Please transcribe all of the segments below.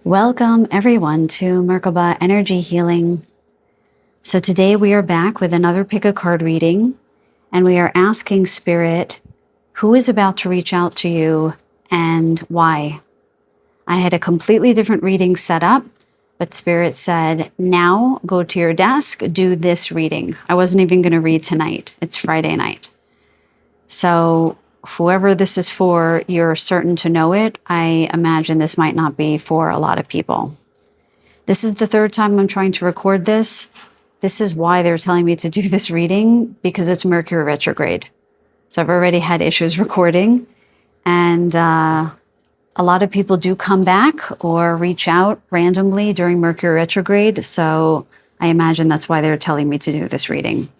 Welcome everyone to Merkaba Energy Healing. So today we are back with another pick a card reading, and we are asking Spirit, who is about to reach out to you and why? I had a completely different reading set up, but Spirit said, now go to your desk, do this reading. I wasn't even going to read tonight. It's Friday night. So whoever this is for, you're certain to know it. I imagine this might not be for a lot of people. This is the third time I'm trying to record this. This is why they're telling me to do this reading, because it's Mercury retrograde. So I've already had issues recording, and a lot of people do come back or reach out randomly during Mercury retrograde. So I imagine that's why they're telling me to do this reading.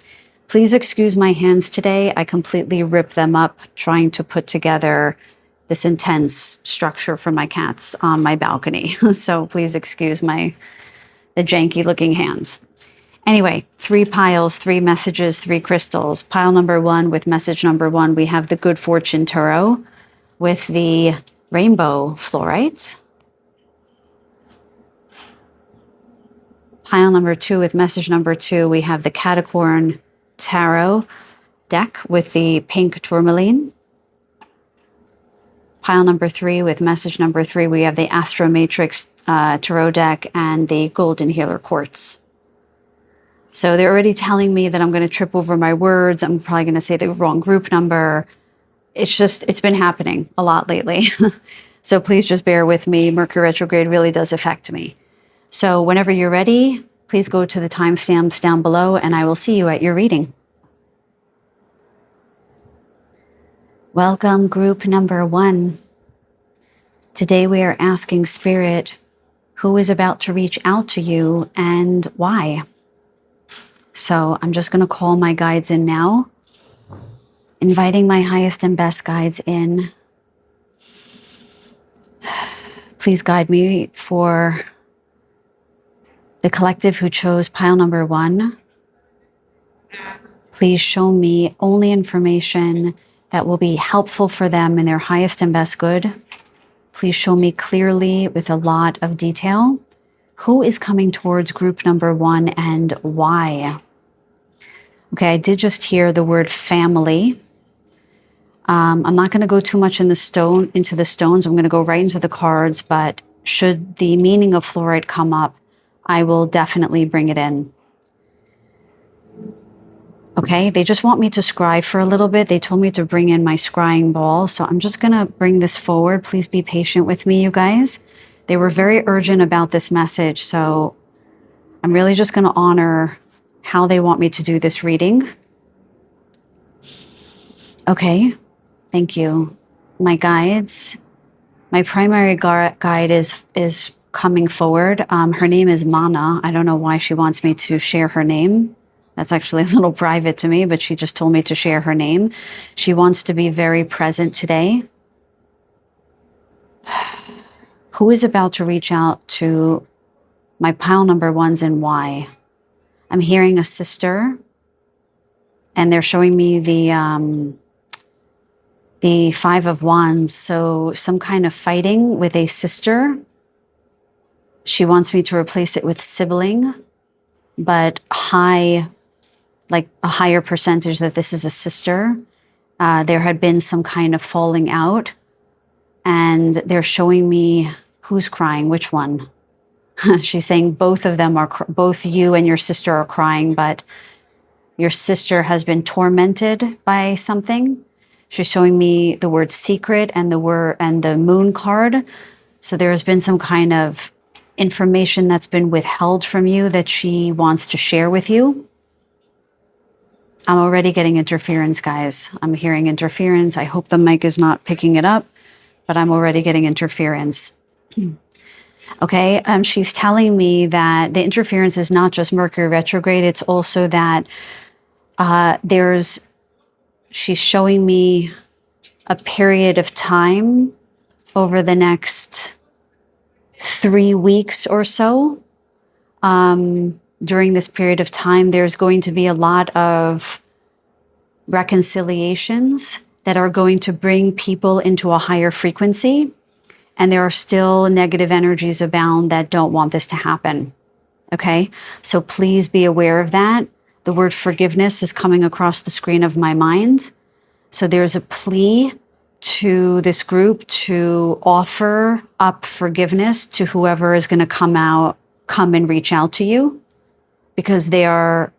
Please excuse my hands today. I completely ripped them up trying to put together this intense structure for my cats on my balcony. So please excuse the janky looking hands. Anyway, 3 piles, 3 messages, 3 crystals. Pile number 1 with message number 1, we have the Good Fortune Tarot with the rainbow fluorites. Pile number 2 with message number 2, we have the Capricorn Tarot deck with the pink tourmaline. Pile number 3 with message number 3, we have the Astro Matrix Tarot deck and the Golden Healer Quartz. So they're already telling me that I'm going to trip over my words. I'm probably going to say the wrong group number. It's been happening a lot lately. So please just bear with me. Mercury retrograde really does affect me. So whenever you're ready, please go to the timestamps down below and I will see you at your reading. Welcome, group number 1. Today we are asking Spirit, who is about to reach out to you and why? So I'm just going to call my guides in now, inviting my highest and best guides in. Please guide me for the collective who chose pile number 1. Please show me only information that will be helpful for them in their highest and best good. Please show me clearly with a lot of detail who is coming towards group number 1 and why. Okay, I did just hear the word family. I'm not going to go too much into the stones. I'm going to go right into the cards, but should the meaning of fluorite come up, I will definitely bring it in. Okay, they just want me to scry for a little bit. They told me to bring in my scrying ball, so I'm just going to bring this forward. Please be patient with me, you guys. They were very urgent about this message, so I'm really just going to honor how they want me to do this reading. Okay, thank you. My guides, my primary guide is coming forward. Her name is Mana. I don't know why she wants me to share her name. That's actually a little private to me, but she just told me to share her name. She wants to be very present today. Who is about to reach out to my pile number 1s and why? I'm hearing a sister, and they're showing me the 5 of Wands. So some kind of fighting with a sister. She wants me to replace it with sibling, but like a higher percentage that this is a sister. There had been some kind of falling out, and they're showing me who's crying, which one. She's saying both of them both you and your sister are crying, but your sister has been tormented by something. She's showing me the word secret and the moon card. So there has been some kind of information that's been withheld from you that she wants to share with you. I'm already getting interference, guys. I'm hearing interference. I hope the mic is not picking it up, but I'm already getting interference. Okay, she's telling me that the interference is not just Mercury retrograde, it's also that she's showing me a period of time over the next 3 weeks or so. During this period of time, there's going to be a lot of reconciliations that are going to bring people into a higher frequency. and there are still negative energies abound that don't want this to happen. Okay, so please be aware of that. The word forgiveness is coming across the screen of my mind. So there's a plea to this group to offer up forgiveness to whoever is going to come and reach out to you, because they are,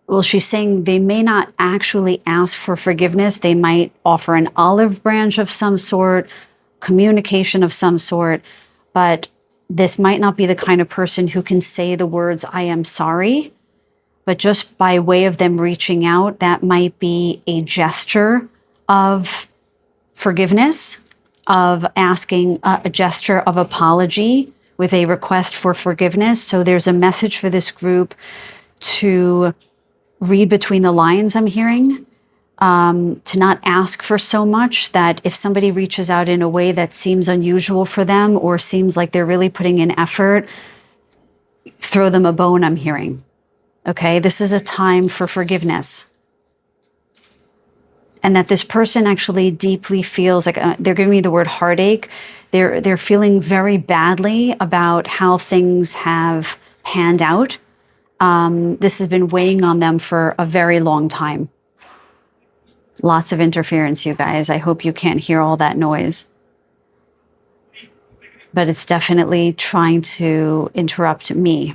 well, she's saying they may not actually ask for forgiveness. They might offer an olive branch of some sort, communication of some sort, but this might not be the kind of person who can say the words, I am sorry, but just by way of them reaching out, that might be a gesture of forgiveness, of asking a gesture of apology with a request for forgiveness. So there's a message for this group to read between the lines, I'm hearing, to not ask for so much, that if somebody reaches out in a way that seems unusual for them or seems like they're really putting in effort, throw them a bone, I'm hearing. Okay, this is a time for forgiveness. And that this person actually deeply feels like, they're giving me the word heartache. They're feeling very badly about how things have panned out. This has been weighing on them for a very long time. Lots of interference, you guys. I hope you can't hear all that noise. But it's definitely trying to interrupt me.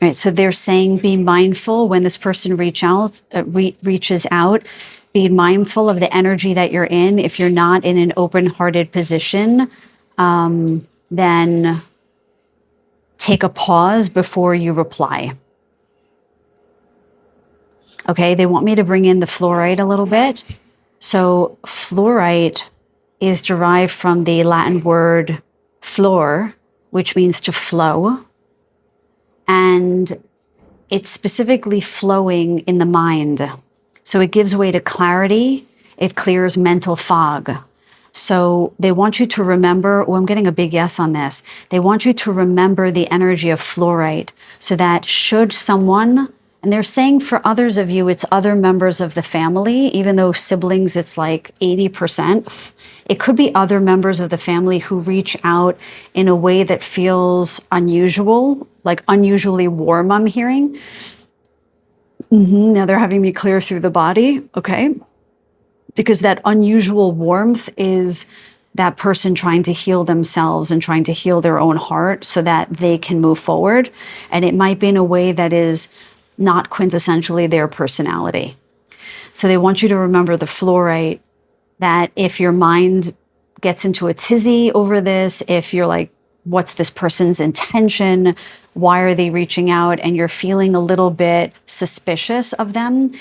All right, so they're saying be mindful when this person reaches out. Be mindful of the energy that you're in. If you're not in an open-hearted position, then take a pause before you reply. Okay, they want me to bring in the fluorite a little bit. So fluorite is derived from the Latin word flor, which means to flow. And it's specifically flowing in the mind. So it gives way to clarity. It clears mental fog. So they want you to remember, oh, I'm getting a big yes on this. They want you to remember the energy of fluorite, so that should someone, and they're saying for others of you, it's other members of the family, even though siblings, it's like 80%. It could be other members of the family who reach out in a way that feels unusual, like unusually warm, I'm hearing. Now they're having me clear through the body, okay? Because that unusual warmth is that person trying to heal themselves and trying to heal their own heart so that they can move forward. And it might be in a way that is not quintessentially their personality. So they want you to remember the fluorite, that if your mind gets into a tizzy over this, if you're like, what's this person's intention? Why are they reaching out? And you're feeling a little bit suspicious of them,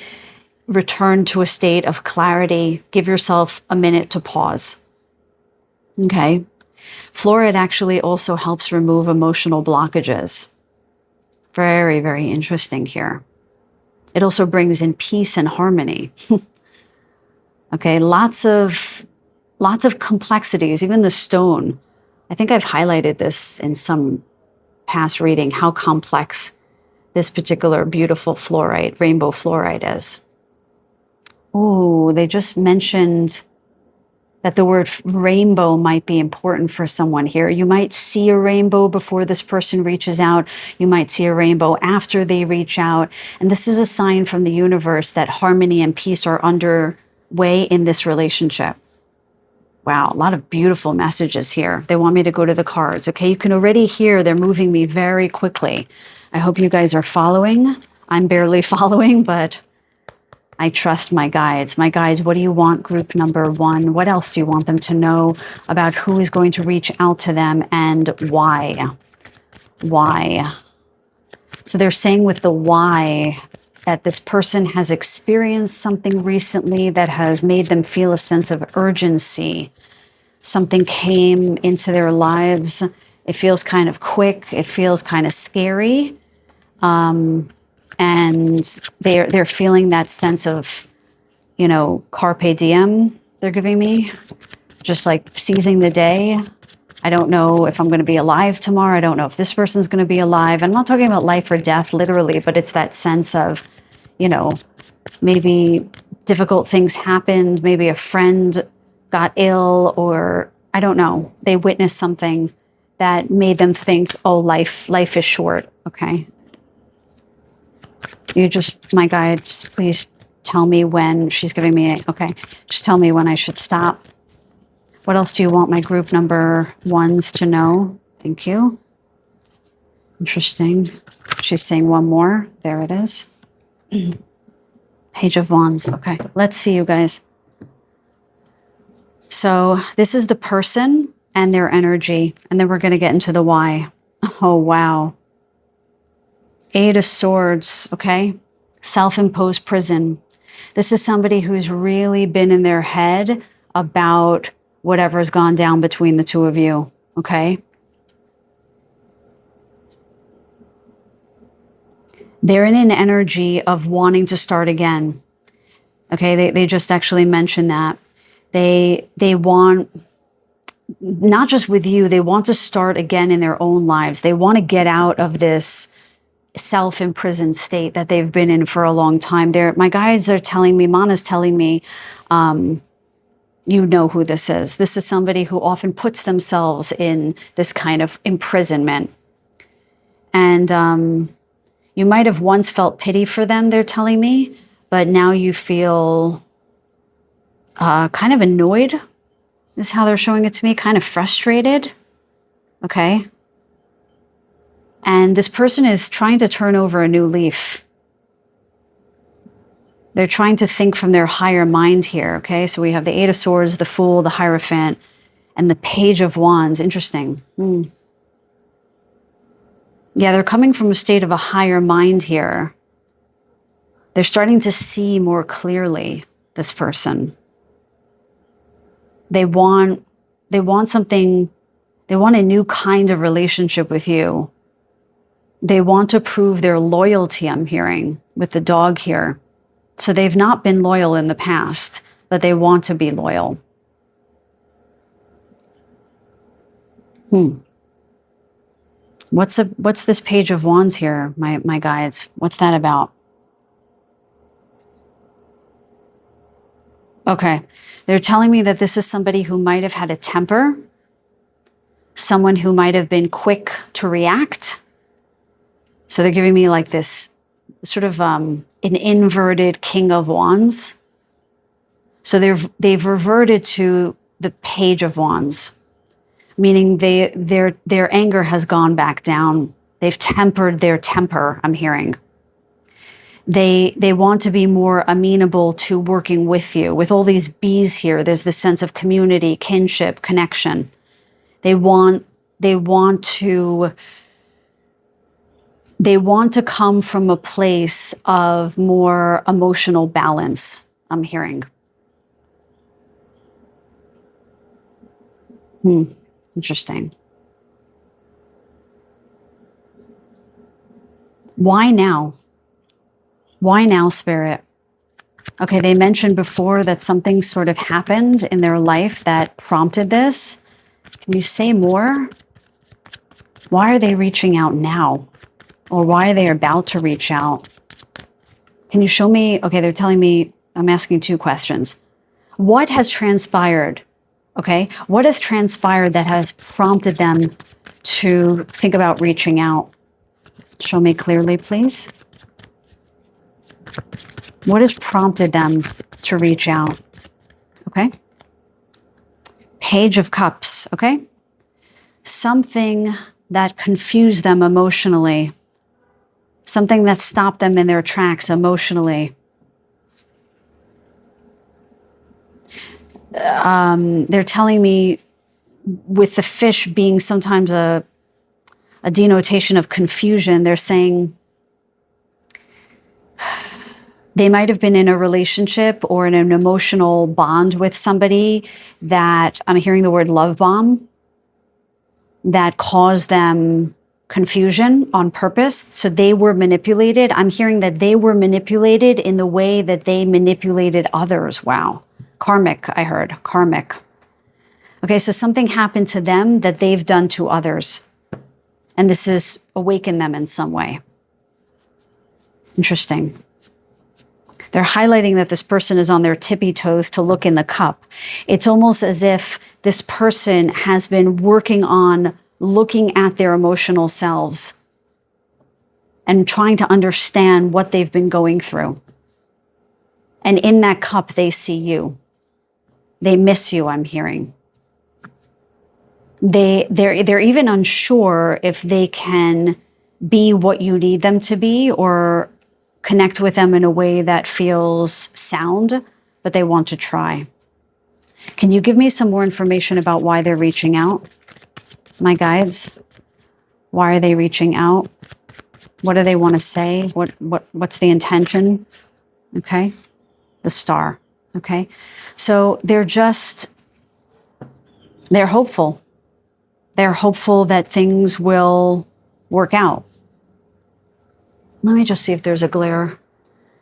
return to a state of clarity. Give yourself a minute to pause. Okay. Fluoride actually also helps remove emotional blockages. Very, very interesting here. It also brings in peace and harmony. Okay, lots of complexities, even the stone. I think I've highlighted this in some past reading, how complex this particular beautiful fluorite, rainbow fluorite is. Oh, they just mentioned that the word rainbow might be important for someone here. You might see a rainbow before this person reaches out. You might see a rainbow after they reach out. And this is a sign from the universe that harmony and peace are underway in this relationship. Wow, a lot of beautiful messages here. They want me to go to the cards. Okay, you can already hear they're moving me very quickly. I hope you guys are following. I'm barely following, but I trust my guides. My guides, what do you want, group number 1? What else do you want them to know about who is going to reach out to them and why? Why? So they're saying with the why that this person has experienced something recently that has made them feel a sense of urgency. Something came into their lives. It feels kind of quick. It feels kind of scary. And they're feeling that sense of, you know, carpe diem they're giving me, just like seizing the day. I don't know if I'm going to be alive tomorrow. I don't know if this person's going to be alive. I'm not talking about life or death, literally, but it's that sense of, you know, maybe difficult things happened. Maybe a friend got ill, or I don't know, they witnessed something that made them think, oh, life is short. Okay. You just, my guide, just please tell me when she's giving me, okay. Just tell me when I should stop. What else do you want my group number ones to know? Thank you. Interesting. She's saying one more. There it is. Page of Wands. Okay. Let's see, you guys. So this is the person and their energy. And then we're going to get into the why. Oh, wow. 8 of Swords. Okay. Self-imposed prison. This is somebody who's really been in their head about whatever's gone down between the two of you. Okay. They're in an energy of wanting to start again. Okay, they just actually mentioned that. They want, not just with you, they want to start again in their own lives. They want to get out of this self-imprisoned state that they've been in for a long time. My guides are telling me, Mana's telling me, you know who this is. This is somebody who often puts themselves in this kind of imprisonment. And you might have once felt pity for them, they're telling me, but now you feel kind of annoyed, is how they're showing it to me, kind of frustrated. Okay. And this person is trying to turn over a new leaf. They're trying to think from their higher mind here. Okay. So we have the 8 of Swords, the Fool, the Hierophant, and the Page of Wands. Interesting. Yeah, they're coming from a state of a higher mind here. They're starting to see more clearly, this person. They want something, they want a new kind of relationship with you. They want to prove their loyalty, I'm hearing, with the dog here. So they've not been loyal in the past, but they want to be loyal. What's this Page of Wands here, my guides? What's that about? Okay. They're telling me that this is somebody who might have had a temper, someone who might have been quick to react. So they're giving me like this sort of an inverted King of Wands. So they've reverted to the Page of Wands, meaning their anger has gone back down. They've tempered their temper, I'm hearing. They want to be more amenable to working with you. With all these bees here, there's this sense of community, kinship, connection. They want to come from a place of more emotional balance, I'm hearing. Interesting. Why now? Why now, Spirit? Okay, they mentioned before that something sort of happened in their life that prompted this. Can you say more? Why are they reaching out now? Or why are they about to reach out? Can you show me? Okay, they're telling me, I'm asking 2 questions. What has transpired? Okay, what has transpired that has prompted them to think about reaching out? Show me clearly, please. What has prompted them to reach out? Okay. Page of Cups, okay? Something that confused them emotionally. Something that stopped them in their tracks emotionally. They're telling me with the fish being sometimes a denotation of confusion, they're saying they might have been in a relationship or in an emotional bond with somebody that, I'm hearing the word love bomb, that caused them confusion on purpose. So they were manipulated. I'm hearing that they were manipulated in the way that they manipulated others. Wow. Karmic, I heard. Karmic. Okay, so something happened to them that they've done to others. And this has awakened them in some way. Interesting. They're highlighting that this person is on their tippy toes to look in the cup. It's almost as if this person has been working on looking at their emotional selves and trying to understand what they've been going through. And in that cup, they see you. They miss you, I'm hearing. They're even unsure if they can be what you need them to be or connect with them in a way that feels sound, but they want to try. Can you give me some more information about why they're reaching out? My guides, why are they reaching out? What do they want to say? What's the intention? Okay. The star. Okay. So they're hopeful. They're hopeful that things will work out. Let me just see if there's a glare.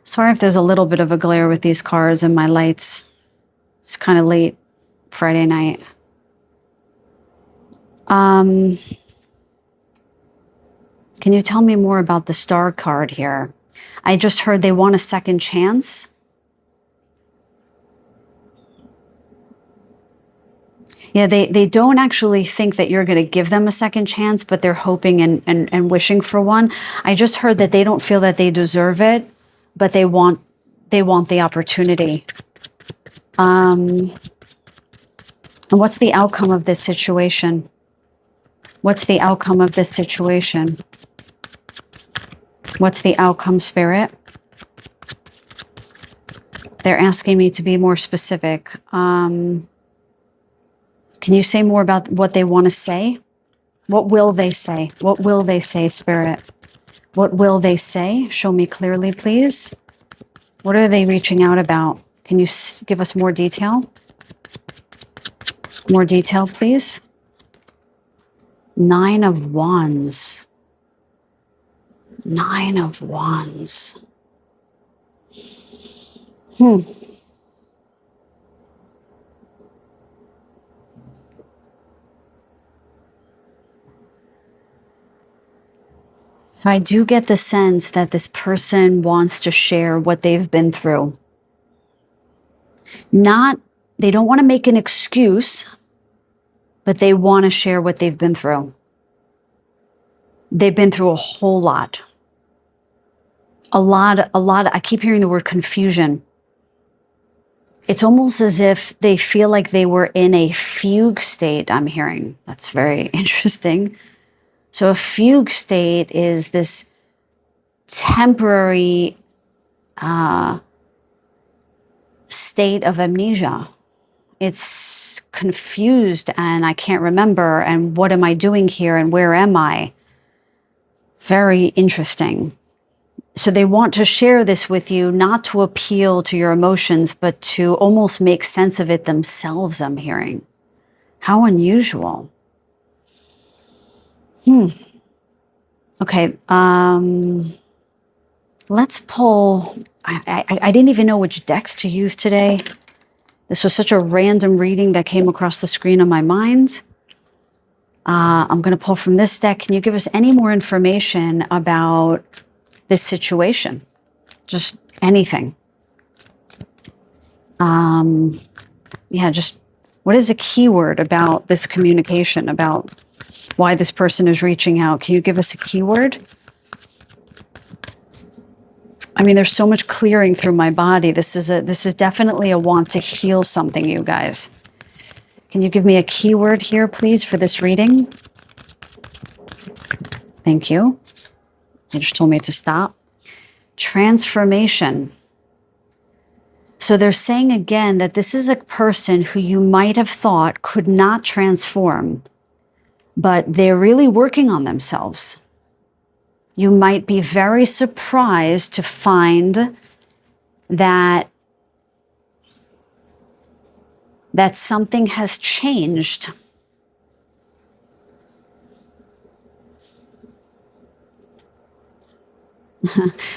Sorry if there's a little bit of a glare with these cards and my lights. It's kind of late Friday night. Can you tell me more about the star card here? I just heard they want a second chance. Yeah, they don't actually think that you're going to give them a second chance, but they're hoping and wishing for one. I just heard that they don't feel that they deserve it, but they want the opportunity. And what's the outcome of this situation? What's the outcome of this situation? What's the outcome, Spirit? They're asking me to be more specific. Can you say more about what they want to say? What will they say? What will they say, Spirit? What will they say? Show me clearly, please. What are they reaching out about? Can you give us more detail? More detail, please. 9 of Wands. 9 of Wands. So I do get the sense that this person wants to share what they've been through. They don't want to make an excuse, but they want to share what they've been through. They've been through a whole lot. A lot, I keep hearing the word confusion. It's almost as if they feel like they were in a fugue state, I'm hearing. That's very interesting. So a fugue state is this temporary state of amnesia. It's confused and I can't remember and what am I doing here and where am I? Very interesting. So they want to share this with you, not to appeal to your emotions, but to almost make sense of it themselves, I'm hearing. How unusual. Okay, let's pull, I didn't even know which decks to use today. This was such a random reading that came across the screen on my mind. I'm going to pull from this deck. Can you give us any more information about this situation? Just anything. Yeah, just what is a keyword about this communication, about why this person is reaching out? Can you give us a keyword? I mean, there's so much clearing through my body. This is definitely a want to heal something, you guys. Can you give me a keyword here, please, for this reading? Thank you. You just told me to stop. Transformation. So they're saying again that this is a person who you might have thought could not transform, but they're really working on themselves. You might be very surprised to find that something has changed.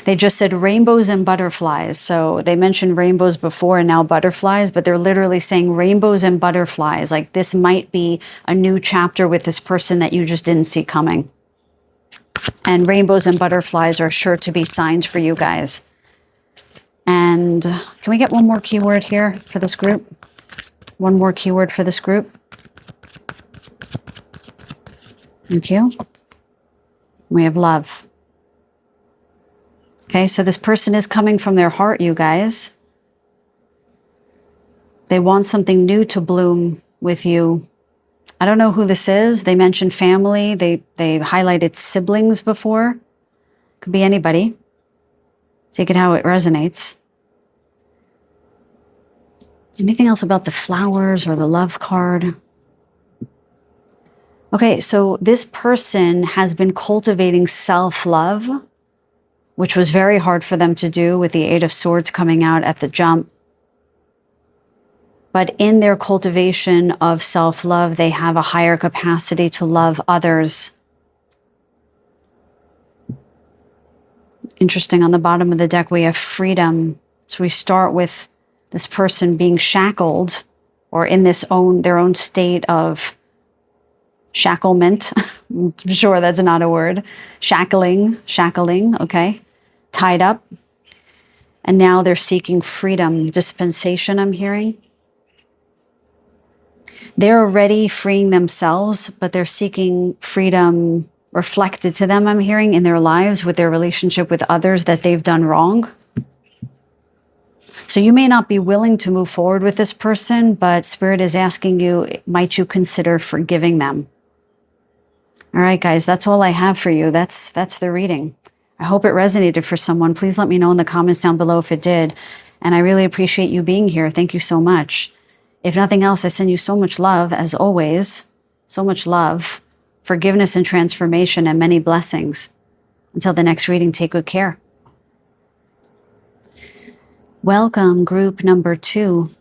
They just said rainbows and butterflies. So they mentioned rainbows before and now butterflies, but they're literally saying rainbows and butterflies. Like this might be a new chapter with this person that you just didn't see coming. And rainbows and butterflies are sure to be signs for you guys. And can we get one more keyword here for this group? One more keyword for this group. Thank you. We have love. Okay, so this person is coming from their heart, you guys. They want something new to bloom with you. I don't know who this is. They mentioned family. They highlighted siblings before. Could be anybody. Take it how it resonates. Anything else about the flowers or the love card? Okay, so this person has been cultivating self-love, which was very hard for them to do with the Eight of Swords coming out at the jump. But in their cultivation of self-love, they have a higher capacity to love others. Interesting, on the bottom of the deck, we have freedom. So we start with this person being shackled or in their own state of shacklement. I'm sure that's not a word. Shackling, okay. Tied up. And now they're seeking freedom, dispensation, I'm hearing. They're already freeing themselves, but they're seeking freedom reflected to them, I'm hearing, in their lives with their relationship with others that they've done wrong. So you may not be willing to move forward with this person, but Spirit is asking you, might you consider forgiving them? All right, guys, that's all I have for you. That's the reading. I hope it resonated for someone. Please let me know in the comments down below if it did. And I really appreciate you being here. Thank you so much. If nothing else, I send you so much love, as always. So much love, forgiveness and transformation, and many blessings. Until the next reading, take good care. Welcome, group number 2.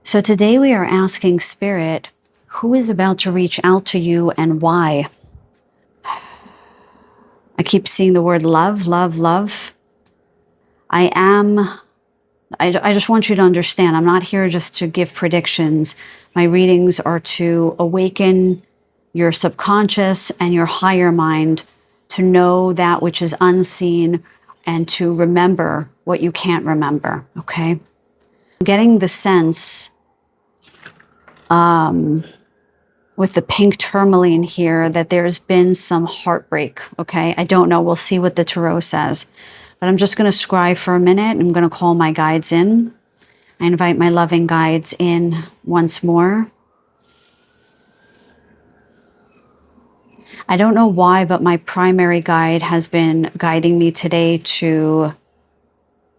So today we are asking Spirit, who is about to reach out to you and why? I keep seeing the word love, love, love. I just want you to understand, I'm not here just to give predictions. My readings are to awaken your subconscious and your higher mind to know that which is unseen and to remember what you can't remember, okay? I'm getting the sense with the pink tourmaline here that there's been some heartbreak, okay? I don't know. We'll see what the tarot says. But I'm just going to scribe for a minute. I'm going to call my guides in. I invite my loving guides in once more. I don't know why, but my primary guide has been guiding me today to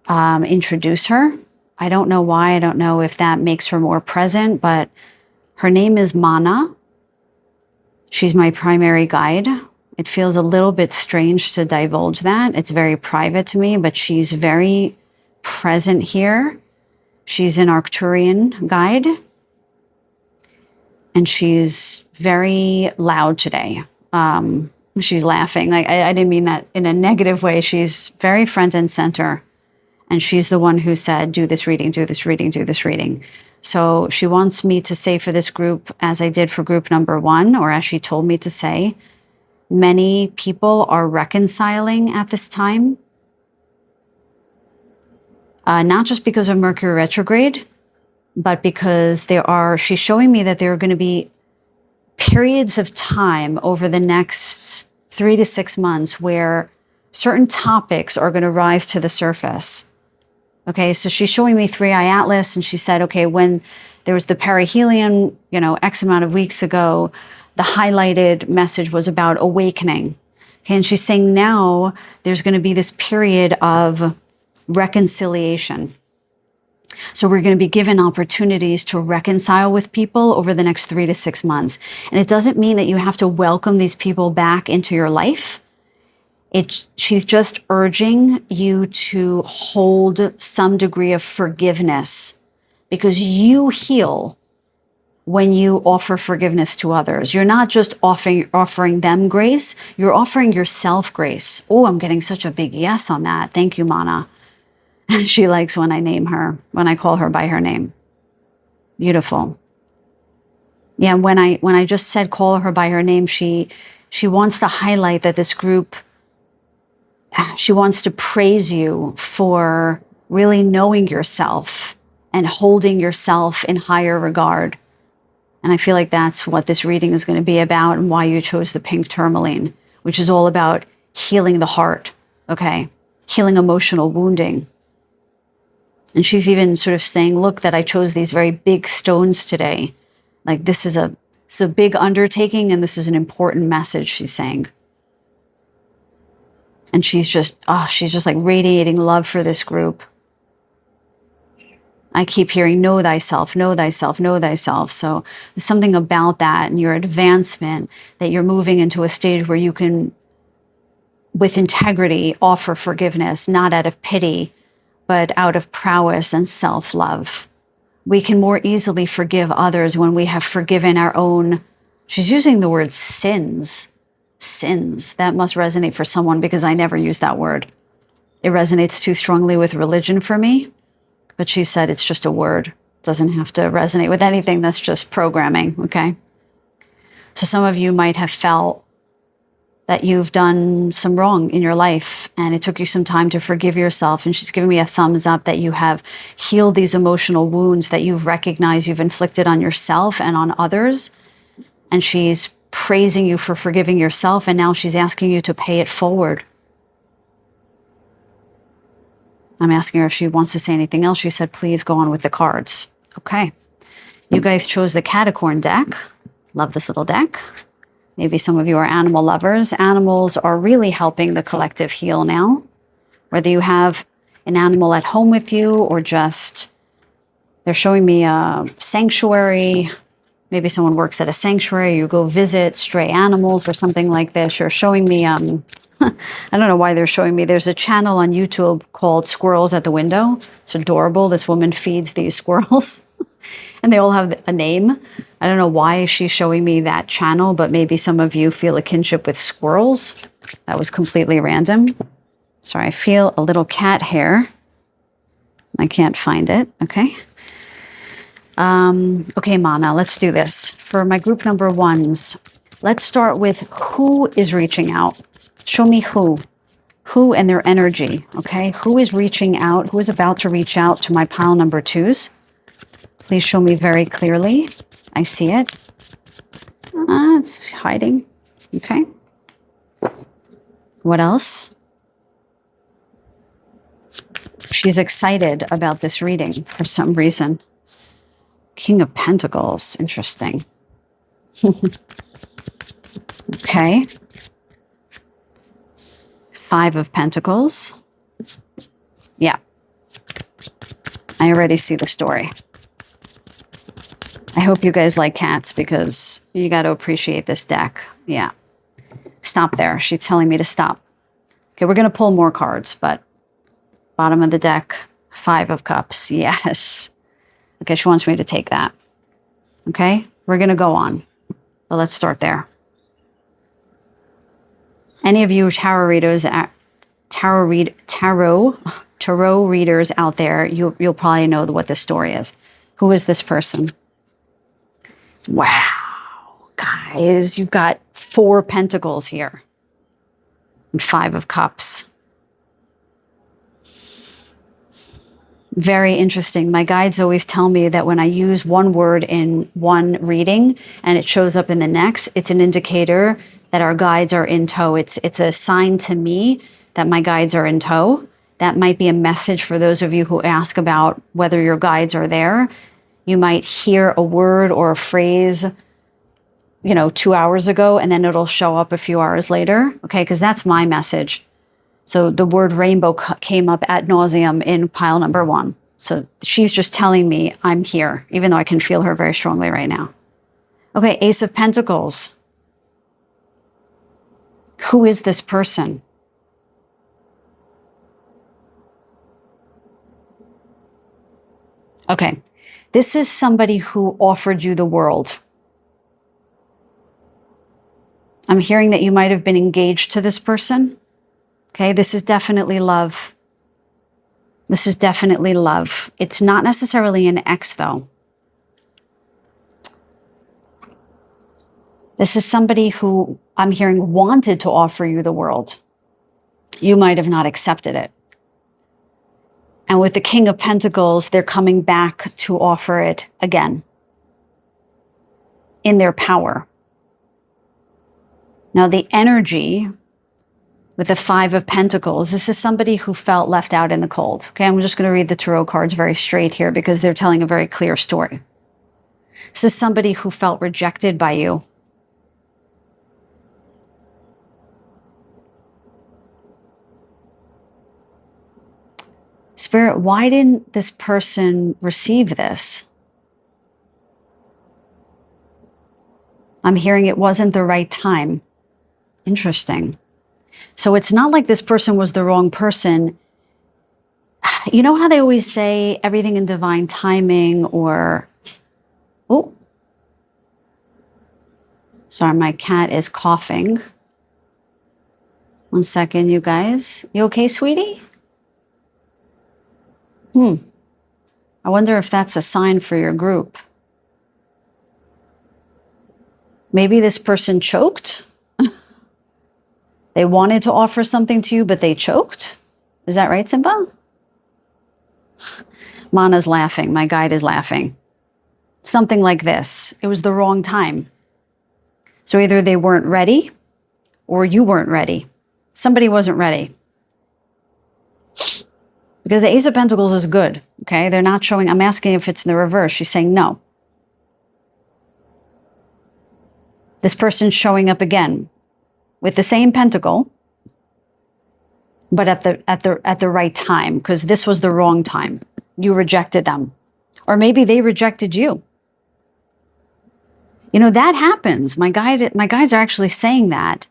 introduce her. I don't know why. I don't know if that makes her more present, but her name is Mana. She's my primary guide. It feels a little bit strange to divulge that. It's very private to me, but she's very present here. She's an Arcturian guide, and she's very loud today. She's laughing. I didn't mean that in a negative way. She's very front and center, and she's the one who said, do this reading, do this reading, do this reading. So she wants me to say for this group, as I did for group number 1, or as she told me to say, many people are reconciling at this time. Not just because of Mercury retrograde, but because she's showing me that there are going to be periods of time over the next 3 to 6 months where certain topics are going to rise to the surface. Okay, so she's showing me 3-eye atlas, and she said, okay, when there was the perihelion, X amount of weeks ago, the highlighted message was about awakening. Okay, and she's saying now there's going to be this period of reconciliation. So we're going to be given opportunities to reconcile with people over the next 3 to 6 months. And it doesn't mean that you have to welcome these people back into your life. She's just urging you to hold some degree of forgiveness, because you heal when you offer forgiveness to others. You're not just offering them grace, you're offering yourself grace. Oh, I'm getting such a big yes on that. Thank you, Mana. She likes when I call her by her name. Beautiful. Yeah, when I just said call her by her name, she wants to highlight that this group, she wants to praise you for really knowing yourself and holding yourself in higher regard. And I feel like that's what this reading is going to be about, and why you chose the pink tourmaline, which is all about healing the heart, okay? Healing emotional wounding. And she's even sort of saying, look, that I chose these very big stones today. Like this is a big undertaking, and this is an important message, she's saying. And she's just like radiating love for this group. I keep hearing, know thyself, know thyself, know thyself. So there's something about that and your advancement, that you're moving into a stage where you can, with integrity, offer forgiveness, not out of pity, but out of prowess and self-love. We can more easily forgive others when we have forgiven our own, she's using the word sins. Sins. That must resonate for someone, because I never use that word. It resonates too strongly with religion for me. But she said it's just a word. It doesn't have to resonate with anything. That's just programming, okay? So some of you might have felt that you've done some wrong in your life, and it took you some time to forgive yourself. And she's giving me a thumbs up that you have healed these emotional wounds that you've recognized you've inflicted on yourself and on others. And she's praising you for forgiving yourself, and now she's asking you to pay it forward. I'm asking her if she wants to say anything else. She said, please go on with the cards. Okay. You guys chose the Catacorn deck. Love this little deck. Maybe some of you are animal lovers. Animals are really helping the collective heal now. Whether you have an animal at home with you, or just, they're showing me a sanctuary. Maybe someone works at a sanctuary. You go visit stray animals or something like this. You're showing me, I don't know why they're showing me. There's a channel on YouTube called Squirrels at the Window. It's adorable. This woman feeds these squirrels and they all have a name. I don't know why she's showing me that channel, but maybe some of you feel a kinship with squirrels. That was completely random. Sorry, I feel a little cat hair. I can't find it. Okay. Okay, Mana, let's do this. For my group number ones, let's start with who is reaching out. Show me who and their energy, okay? Who is reaching out? Who is about to reach out to my pile number twos? Please show me very clearly. I see it. It's hiding. Okay. What else? She's excited about this reading for some reason. King of Pentacles. Interesting. Okay. Five of Pentacles. Yeah. I already see the story. I hope you guys like cats, because you got to appreciate this deck. Yeah. Stop there. She's telling me to stop. Okay, we're going to pull more cards, but bottom of the deck, Five of Cups. Yes. Okay, she wants me to take that. Okay, we're going to go on, but let's start there. Any of you tarot readers out there, you'll probably know what this story is. Who is this person? Wow, guys, you've got Four Pentacles here and Five of Cups. Very interesting. My guides always tell me that when I use one word in one reading and it shows up in the next, it's an indicator that our guides are in tow. It's a sign to me that my guides are in tow. That might be a message for those of you who ask about whether your guides are there. You might hear a word or a phrase, 2 hours ago, and then it'll show up a few hours later. Okay, because that's my message. So the word rainbow came up ad nauseum in pile number one. So she's just telling me I'm here, even though I can feel her very strongly right now. Okay, Ace of Pentacles. Who is this person? Okay, this is somebody who offered you the world. I'm hearing that you might have been engaged to this person. Okay, this is definitely love. This is definitely love. It's not necessarily an ex, though. This is somebody who I'm hearing wanted to offer you the world. You might have not accepted it. And with the King of Pentacles, they're coming back to offer it again in their power. Now, the energy with the Five of Pentacles, this is somebody who felt left out in the cold. Okay, I'm just going to read the tarot cards very straight here because they're telling a very clear story. This is somebody who felt rejected by you. Spirit, why didn't this person receive this? I'm hearing it wasn't the right time. Interesting. So it's not like this person was the wrong person. You know how they always say everything in divine timing, or, oh, sorry, my cat is coughing. 1 second, you guys. You okay, sweetie? I wonder if that's a sign for your group. Maybe this person choked. They wanted to offer something to you, but they choked. Is that right, Simba? Mana's laughing. My guide is laughing. Something like this. It was the wrong time. So either they weren't ready or you weren't ready. Somebody wasn't ready. Because the Ace of Pentacles is good, okay? They're not showing, I'm asking if it's in the reverse. She's saying no. This person's showing up again with the same pentacle, but at the right time, because this was the wrong time. You rejected them. Or maybe they rejected you. You know, that happens. My guides are actually saying that.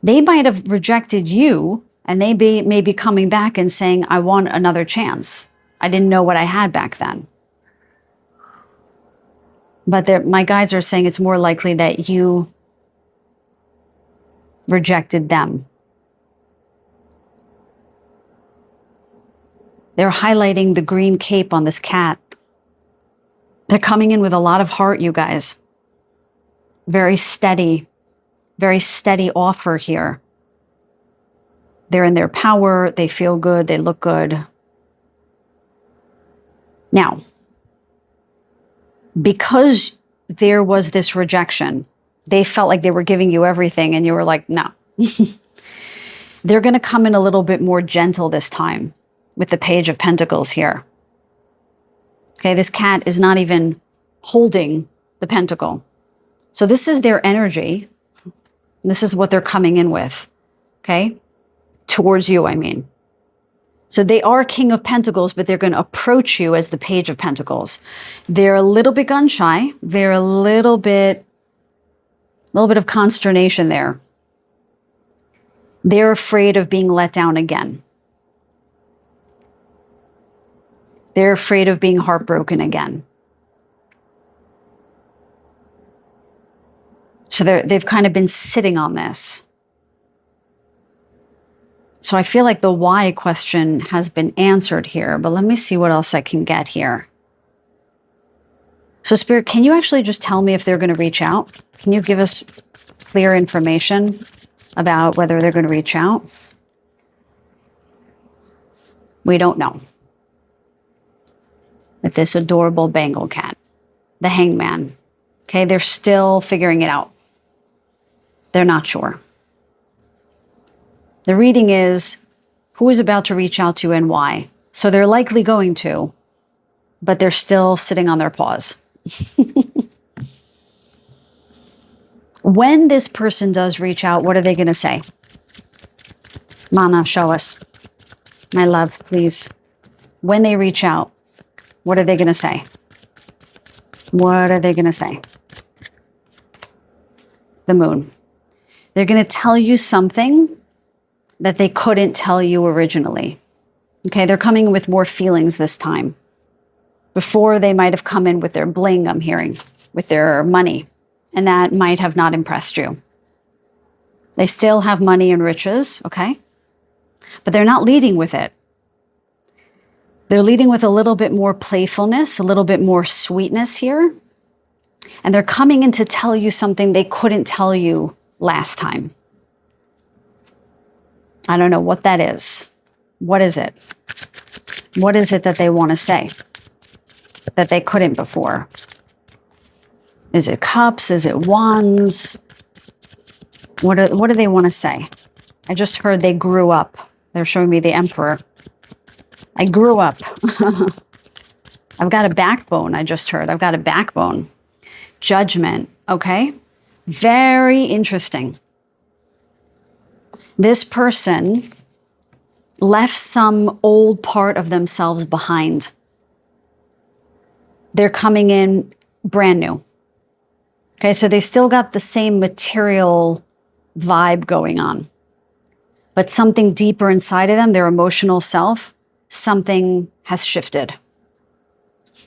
They might have rejected you, and they may be coming back and saying, I want another chance. I didn't know what I had back then. But my guides are saying it's more likely that you rejected them. They're highlighting the green cape on this cat. They're coming in with a lot of heart, you guys. Very steady offer here. They're in their power. They feel good. They look good. Now, because there was this rejection, they felt like they were giving you everything and you were like, no. They're going to come in a little bit more gentle this time with the Page of Pentacles here. Okay, this cat is not even holding the pentacle. So this is their energy. This is what they're coming in with. Okay? Towards you, I mean. So they are King of Pentacles, but they're going to approach you as the Page of Pentacles. They're a little bit gun shy. They're a little bit of consternation there. They're afraid of being let down again. They're afraid of being heartbroken again. So they've kind of been sitting on this. So I feel like the why question has been answered here, but let me see what else I can get here. So Spirit, can you actually just tell me if they're going to reach out? Can you give us clear information about whether they're going to reach out? We don't know. With this adorable Bengal cat, the Hangman. Okay, they're still figuring it out. They're not sure. The reading is who is about to reach out to and why. So they're likely going to, but they're still sitting on their paws. When this person does reach out, what are they going to say? Mana, show us. My love, please. When they reach out, what are they going to say? What are they going to say? The Moon. They're going to tell you something that they couldn't tell you originally. Okay, they're coming with more feelings this time. Before, they might have come in with their bling, I'm hearing, with their money, and that might have not impressed you. They still have money and riches, okay? But they're not leading with it. They're leading with a little bit more playfulness, a little bit more sweetness here. And they're coming in to tell you something they couldn't tell you last time. I don't know what that is. What is it? What is it that they want to say that they couldn't before? Is it cups? Is it wands? What do they want to say? I just heard they grew up. They're showing me the emperor. I grew up. I've got a backbone, I just heard. I've got a backbone. Judgment, okay? Very interesting. This person left some old part of themselves behind. They're coming in brand new. Okay, so they still got the same material vibe going on. But something deeper inside of them, their emotional self, something has shifted.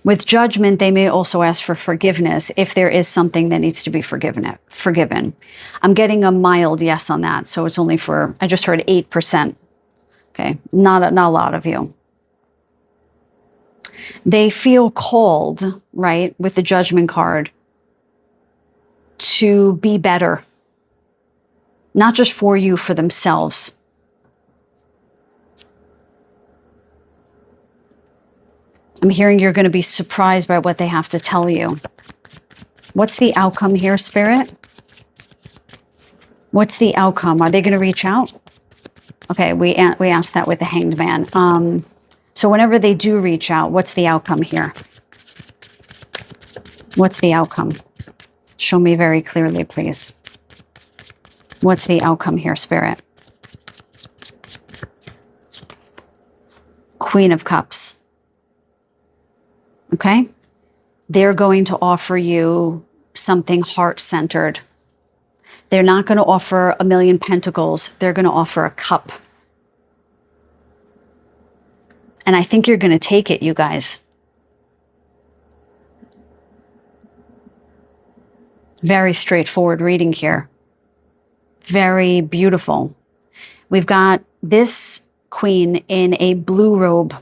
With judgment, they may also ask for forgiveness if there is something that needs to be forgiven. I'm getting a mild yes on that, so it's only for, I just heard 8%. Okay, not a lot of you. They feel called, right, with the judgment card, to be better. Not just for you, for themselves. I'm hearing you're going to be surprised by what they have to tell you. What's the outcome here, Spirit? What's the outcome? Are they going to reach out? Okay, we asked that with the Hanged Man. So whenever they do reach out, what's the outcome here? What's the outcome? Show me very clearly, please. What's the outcome here, Spirit? Queen of Cups. Okay? They're going to offer you something heart-centered. They're not going to offer a million pentacles. They're going to offer a cup. And I think you're going to take it, you guys. Very straightforward reading here. Very beautiful. We've got this queen in a blue robe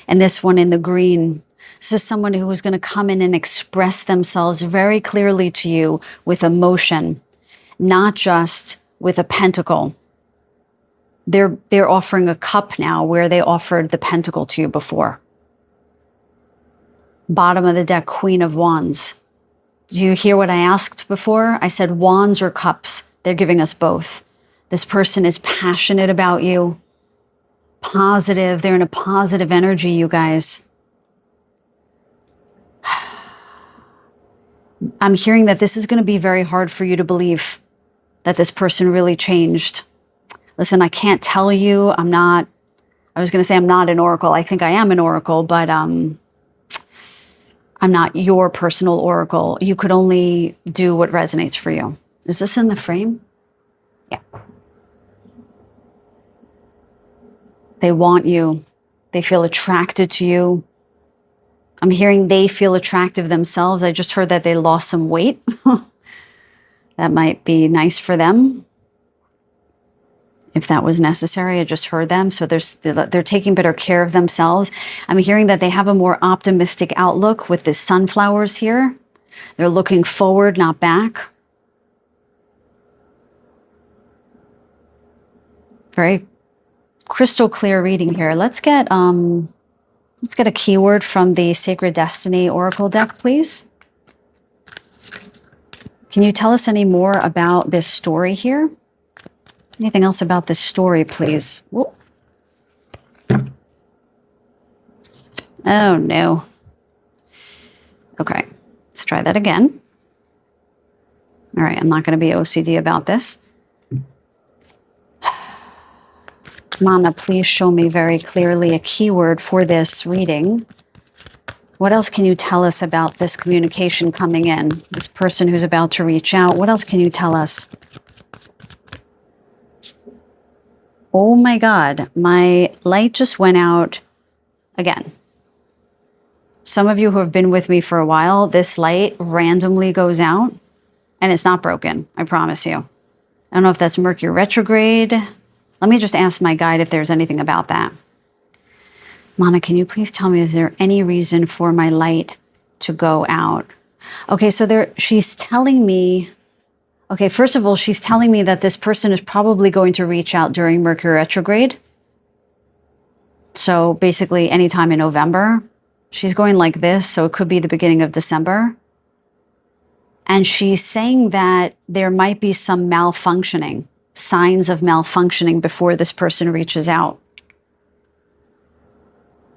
and this one in the green. This is someone who is going to come in and express themselves very clearly to you with emotion, not just with a pentacle. They're offering a cup now where they offered the pentacle to you before. Bottom of the deck, Queen of Wands. Do you hear what I asked before? I said wands or cups. They're giving us both. This person is passionate about you. Positive. They're in a positive energy, you guys. I'm hearing that this is going to be very hard for you to believe that this person really changed. Listen, I can't tell you. I was going to say I'm not an oracle. I think I am an oracle, but I'm not your personal oracle. You could only do what resonates for you. Is this in the frame? Yeah. They want you. They feel attracted to you. I'm hearing they feel attractive themselves. I just heard that they lost some weight. That might be nice for them. If that was necessary, I just heard them. So they're taking better care of themselves. I'm hearing that they have a more optimistic outlook with the sunflowers here. They're looking forward, not back. Very crystal clear reading here. Let's get a keyword from the Sacred Destiny Oracle deck, please. Can you tell us any more about this story here? Anything else about this story, please? Whoop. Oh, no. Okay, let's try that again. All right, I'm not going to be OCD about this. Mana, please show me very clearly a keyword for this reading. What else can you tell us about this communication coming in? This person who's about to reach out. What else can you tell us? Oh my God, my light just went out again. Some of you who have been with me for a while, this light randomly goes out and it's not broken, I promise you. I don't know if that's Mercury retrograde. Let me just ask my guide if there's anything about that. Mana, can you please tell me, is there any reason for my light to go out? Okay, so she's telling me, okay, first of all, she's telling me that this person is probably going to reach out during Mercury retrograde. So basically anytime in November. She's going like this, so it could be the beginning of December. And she's saying that there might be some malfunctioning, signs of malfunctioning before this person reaches out.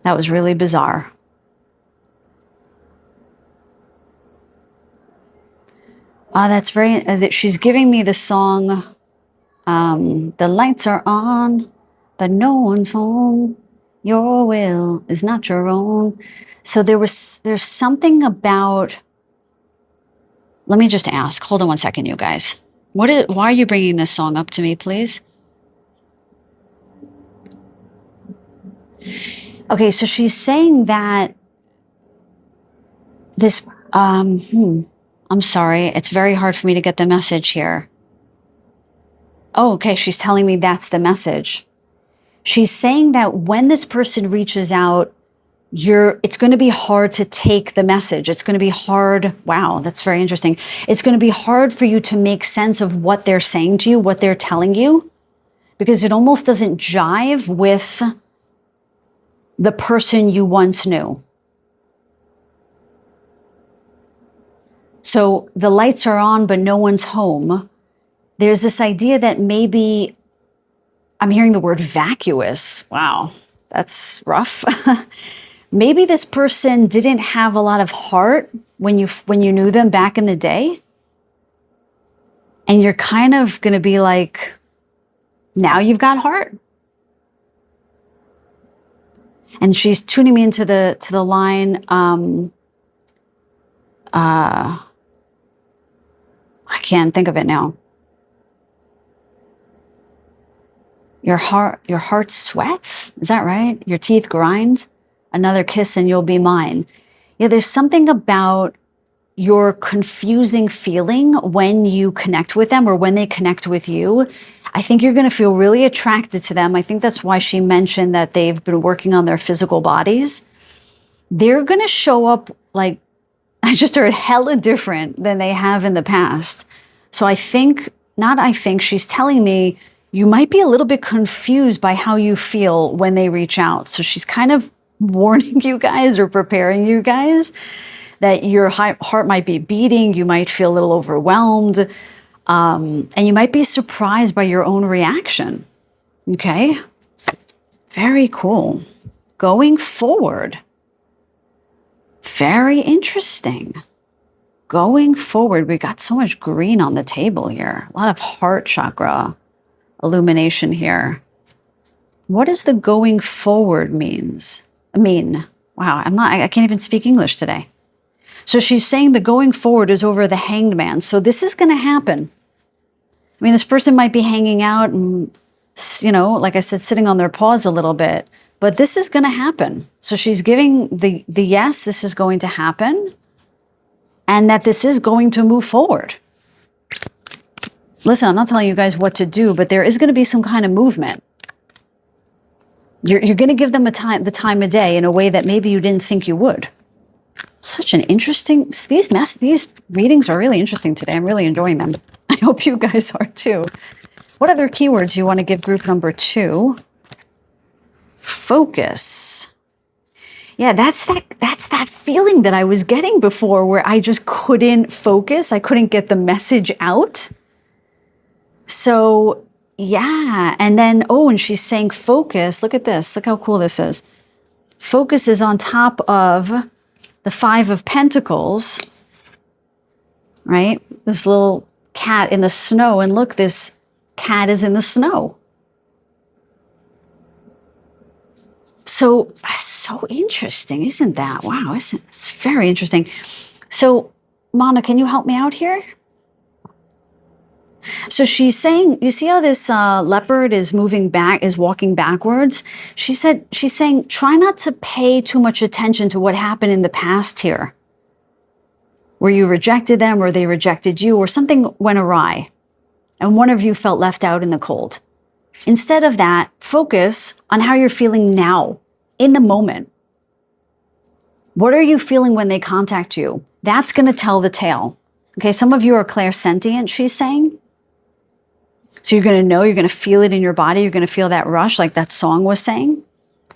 That was really bizarre. That's very, she's giving me the song, the lights are on, but no one's home. Your will is not your own. So there's something about, let me just ask, hold on one second, you guys. Why are you bringing this song up to me, please? Okay, so she's saying that this, I'm sorry, it's very hard for me to get the message here. Oh, okay, she's telling me that's the message. She's saying that when this person reaches out, it's going to be hard to take the message. It's going to be hard. Wow, that's very interesting. It's going to be hard for you to make sense of what they're saying to you, what they're telling you, because it almost doesn't jive with the person you once knew. So the lights are on, but no one's home. There's this idea that maybe, I'm hearing the word vacuous. Wow, that's rough. Maybe this person didn't have a lot of heart when you knew them back in the day. And you're kind of going to be like, now you've got heart. And she's tuning me into the line, I can't think of it now. Your heart sweats? Is that right? Your teeth grind? Another kiss and you'll be mine. Yeah, there's something about your confusing feeling when you connect with them or when they connect with you. I think you're going to feel really attracted to them. I think that's why she mentioned that they've been working on their physical bodies. They're going to show up like, I just heard, hella different than they have in the past. So she's telling me you might be a little bit confused by how you feel when they reach out. So she's kind of warning you guys or preparing you guys that your heart might be beating. You might feel a little overwhelmed. And you might be surprised by your own reaction. Okay? Very cool. Going forward. Very interesting. Going forward, we got so much green on the table here. A lot of heart chakra illumination here. What does the going forward mean? Wow, I can't even speak English today. So she's saying the going forward is over the Hanged Man. So this is going to happen. I mean, this person might be hanging out and, like I said, sitting on their paws a little bit, but this is going to happen. So she's giving the yes, this is going to happen, and that this is going to move forward. Listen, I'm not telling you guys what to do, but there is going to be some kind of movement. You're going to give them the time of day in a way that maybe you didn't think you would. Such an interesting, these readings are really interesting today. I'm really enjoying them. I hope you guys are too. What other keywords do you want to give group number 2? Focus. Yeah, that's that feeling that I was getting before where I just couldn't focus. I couldn't get the message out. So yeah, and then, and she's saying focus. Look at this. Look how cool this is. Focus is on top of the 5 of Pentacles, right? This little cat in the snow. And look, this cat is in the snow. So interesting, isn't that? Wow, it's very interesting. So, Mana, can you help me out here? So she's saying, you see how this leopard is walking backwards? She's saying, try not to pay too much attention to what happened in the past here, where you rejected them or they rejected you or something went awry and one of you felt left out in the cold. Instead of that, focus on how you're feeling now, in the moment. What are you feeling when they contact you? That's going to tell the tale. Okay, some of you are clairsentient, she's saying. So you're going to know, you're going to feel it in your body. You're going to feel that rush like that song was saying.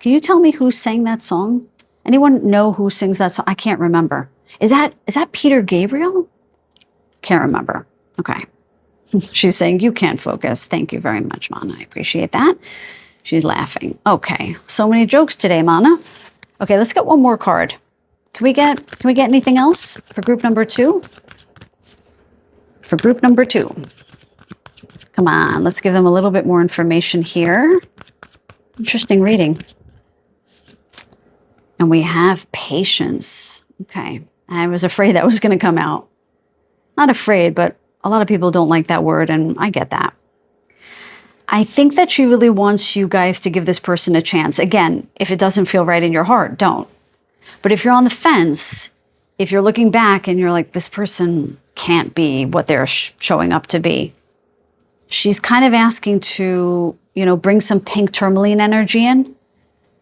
Can you tell me who sang that song? Anyone know who sings that song? I can't remember. Is that Peter Gabriel? Can't remember. Okay. She's saying you can't focus. Thank you very much, Mana. I appreciate that. She's laughing. Okay. So many jokes today, Mana. Okay, let's get one more card. Can we get anything else for group number 2? For group number 2. Come on, let's give them a little bit more information here. Interesting reading. And we have patience. Okay. I was afraid that was going to come out. Not afraid, but a lot of people don't like that word, and I get that. I think that she really wants you guys to give this person a chance. Again, if it doesn't feel right in your heart, don't. But if you're on the fence, if you're looking back and you're like, this person can't be what they're showing up to be, she's kind of asking to, bring some pink tourmaline energy in,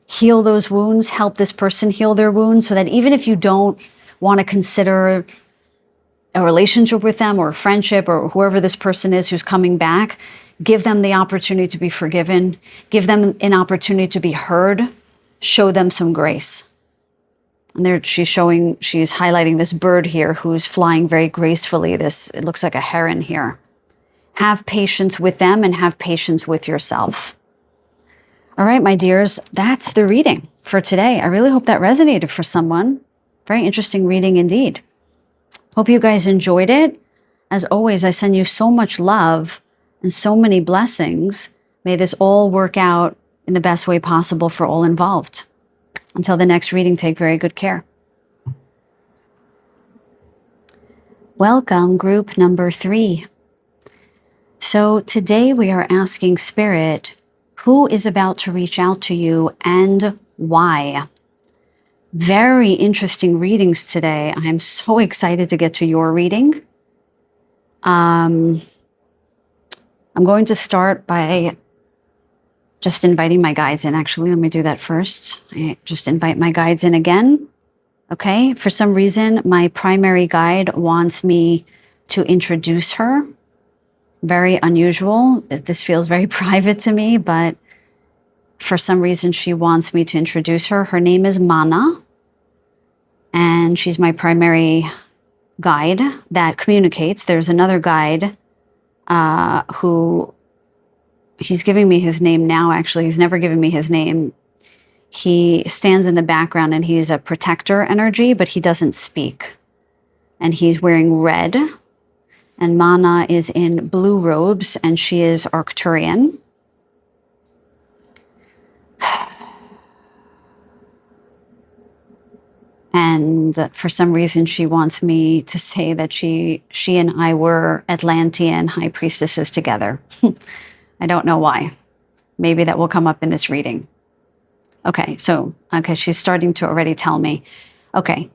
heal those wounds, help this person heal their wounds, so that even if you don't want to consider a relationship with them or a friendship or whoever this person is who's coming back, give them the opportunity to be forgiven, give them an opportunity to be heard, show them some grace. And there she's highlighting this bird here who's flying very gracefully. It looks like a heron here. Have patience with them and have patience with yourself. All right, my dears, that's the reading for today. I really hope that resonated for someone. Very interesting reading indeed. Hope you guys enjoyed it. As always, I send you so much love and so many blessings. May this all work out in the best way possible for all involved. Until the next reading, take very good care. Welcome, group number 3. So today we are asking Spirit, who is about to reach out to you and why? Very interesting readings today. I'm so excited to get to your reading. I'm going to start by just inviting my guides in. Actually, let me do that first. I just invite my guides in again. Okay, for some reason, my primary guide wants me to introduce her. Very unusual. This feels very private to me, but for some reason, she wants me to introduce her. Her name is Mana, and she's my primary guide that communicates. There's another guide who, he's giving me his name now, actually. He's never given me his name. He stands in the background, and he's a protector energy, but he doesn't speak. And he's wearing red, and Mana is in blue robes, and she is Arcturian. And for some reason, she wants me to say that she and I were Atlantean high priestesses together. I don't know why. Maybe that will come up in this reading. Okay, she's starting to already tell me. Okay,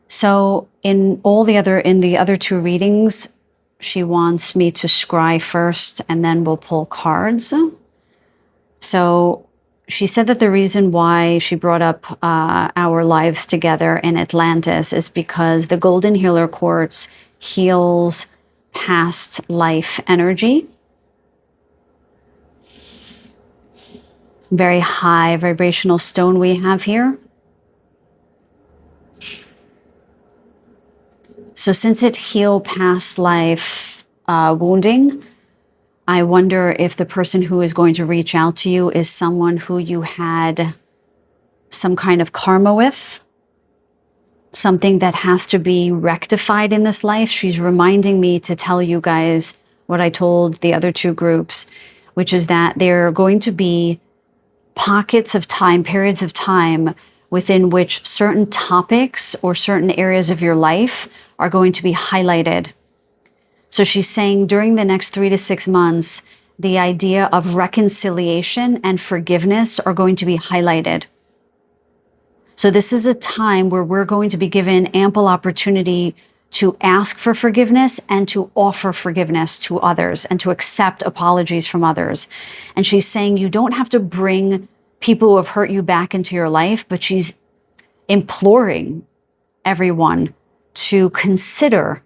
so in the other 2 readings, she wants me to scry first, and then we'll pull cards. So she said that the reason why she brought up our lives together in Atlantis is because the Golden Healer Quartz heals past life energy. Very high vibrational stone we have here. So since it healed past life wounding, I wonder if the person who is going to reach out to you is someone who you had some kind of karma with, something that has to be rectified in this life. She's reminding me to tell you guys what I told the other 2 groups, which is that there are going to be pockets of time, periods of time within which certain topics or certain areas of your life are going to be highlighted. So she's saying during the next 3 to 6 months, the idea of reconciliation and forgiveness are going to be highlighted. So this is a time where we're going to be given ample opportunity to ask for forgiveness and to offer forgiveness to others and to accept apologies from others. And she's saying you don't have to bring people who have hurt you back into your life, but she's imploring everyone to consider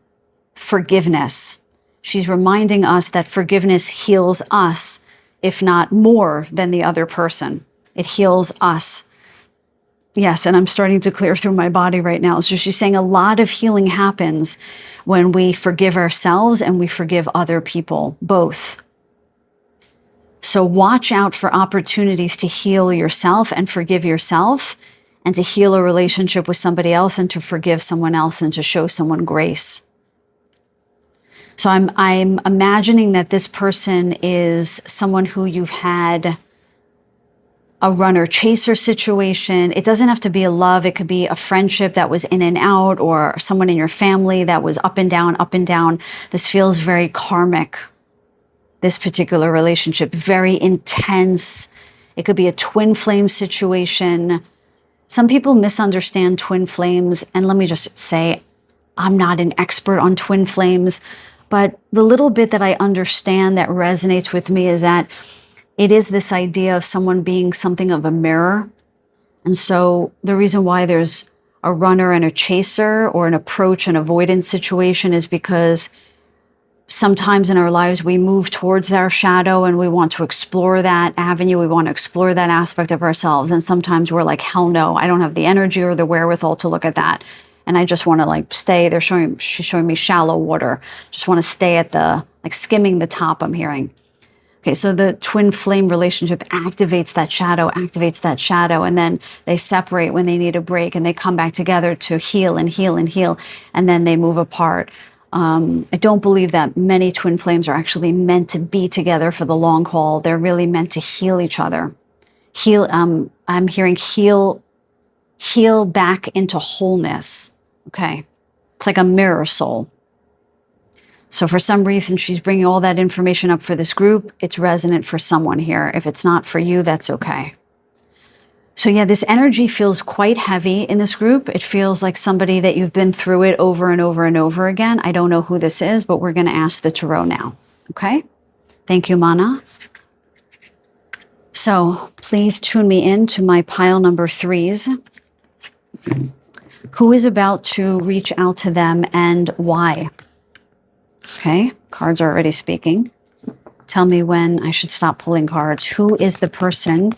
forgiveness. She's reminding us that forgiveness heals us, if not more than the other person. It heals us. Yes, and I'm starting to clear through my body right now. So she's saying a lot of healing happens when we forgive ourselves and we forgive other people, both. So watch out for opportunities to heal yourself and forgive yourself, and to heal a relationship with somebody else and to forgive someone else and to show someone grace. So I'm imagining that this person is someone who you've had a runner chaser situation. It doesn't have to be a love. It could be a friendship that was in and out, or someone in your family that was up and down, up and down. This feels very karmic, this particular relationship, very intense. It could be a twin flame situation. Some people misunderstand twin flames. And let me just say, I'm not an expert on twin flames, but the little bit that I understand that resonates with me is that it is this idea of someone being something of a mirror. And so the reason why there's a runner and a chaser, or an approach and avoidance situation, is because sometimes in our lives we move towards our shadow and we want to explore that avenue. We want to explore that aspect of ourselves. And sometimes we're like, hell no, I don't have the energy or the wherewithal to look at that. And I just want to like stay. She's showing me shallow water. Just want to stay at the, like, skimming the top, I'm hearing. Okay, so the twin flame relationship activates that shadow, and then they separate when they need a break, and they come back together to heal and heal and heal, and then they move apart. I don't believe that many twin flames are actually meant to be together for the long haul. They're really meant to heal each other. I'm hearing heal back into wholeness. Okay, it's like a mirror soul. So for some reason, she's bringing all that information up for this group. It's resonant for someone here. If it's not for you, that's okay. So yeah, this energy feels quite heavy in this group. It feels like somebody that you've been through it over and over and over again. I don't know who this is, but we're going to ask the tarot now. Okay? Thank you, Mana. So please tune me in to my pile number 3s. Who is about to reach out to them and why? Okay, cards are already speaking. Tell me when I should stop pulling cards. Who is the person